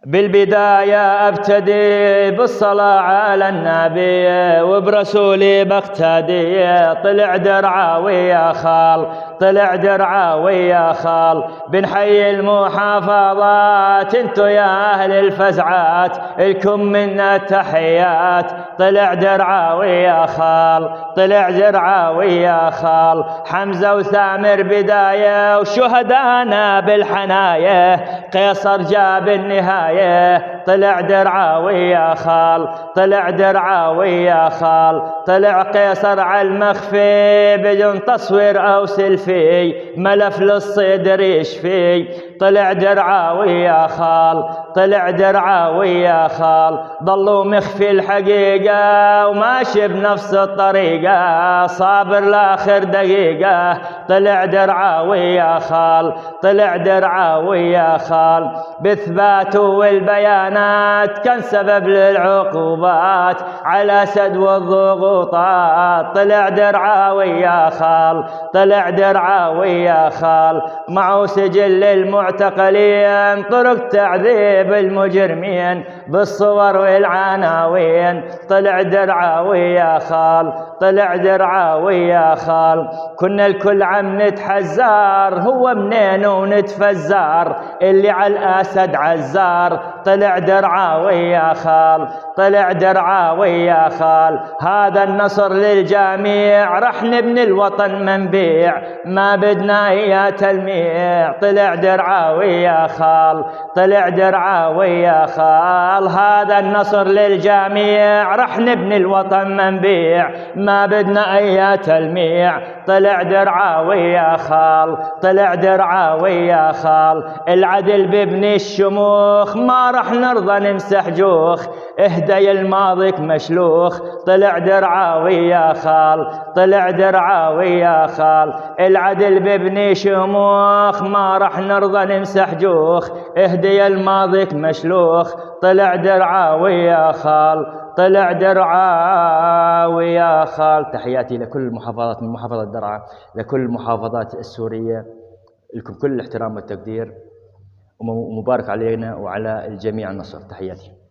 بالبداية أبتدي بالصلاة على النبي وبرسولي بقتدي. طلع درعاوي يا خال، طلع درعاوي يا خال، بنحيي المحافظات انتو يا أهل الفزعات، لكم منا التحيات. طلع درعاوي يا خال، طلع درعاوي يا خال، حمزة وثامر بداية وشهدانا بالحناية، قيصر جاب النهاية. طلع درعاوي يا خال، طلع درعاوي يا خال، طلع قيصر على المخفي بدون تصوير أو سيلفي، ملف للصدر يشفي. طلع درعاوي يا خال، طلع درعاوي يا خال، ضلوا مخفي الحقيقة وماشي بنفس الطريقة، صابر لآخر دقيقة. طلع درعاوي يا خال، طلع درعاوي يا خال، بإثباته والبيانات كان سبب للعقوبات على سد والضغوطات. طلع درعاوي يا خال، طلع درعاوي يا خال، معه سجل المعتقلين، طرق تعذيب المجرمين بالصور والعناوين. طلع درعاوي يا خال، طلع درعاوي يا خال، كنا الكل عم نتحزار، هو منين ونتفزار اللي على الأسد عزار. طلع درعاوي يا خال، طلع درعاوي يا خال، هذا النصر للجميع، رح نبني الوطن منبيع، ما بدنا يا تلميع. طلع درعاوي يا خال، طلع درعاوي يا خال، هذا النصر للجميع، رح نبني الوطن منبيع، ما بدنا يا تلميع. طلع درعاوي يا خال، طلع درعاوي يا خال، العدل ببني الشموخ، ما رح نرضى نمسح جوخ، اهدي الماضيك مشلوخ. طلع درعاوي يا خال، طلع درعاوي يا خال، العدل ببني شموخ، ما رح نرضى نمسح جوخ، اهدي الماضيك مشلوخ. طلع درعاوي يا خال، طلع درعاوي يا خال. تحياتي لكل المحافظات من محافظة درعا، لكل المحافظات السورية، لكم كل الاحترام والتقدير، ومبارك علينا وعلى الجميع النصر. تحياتي.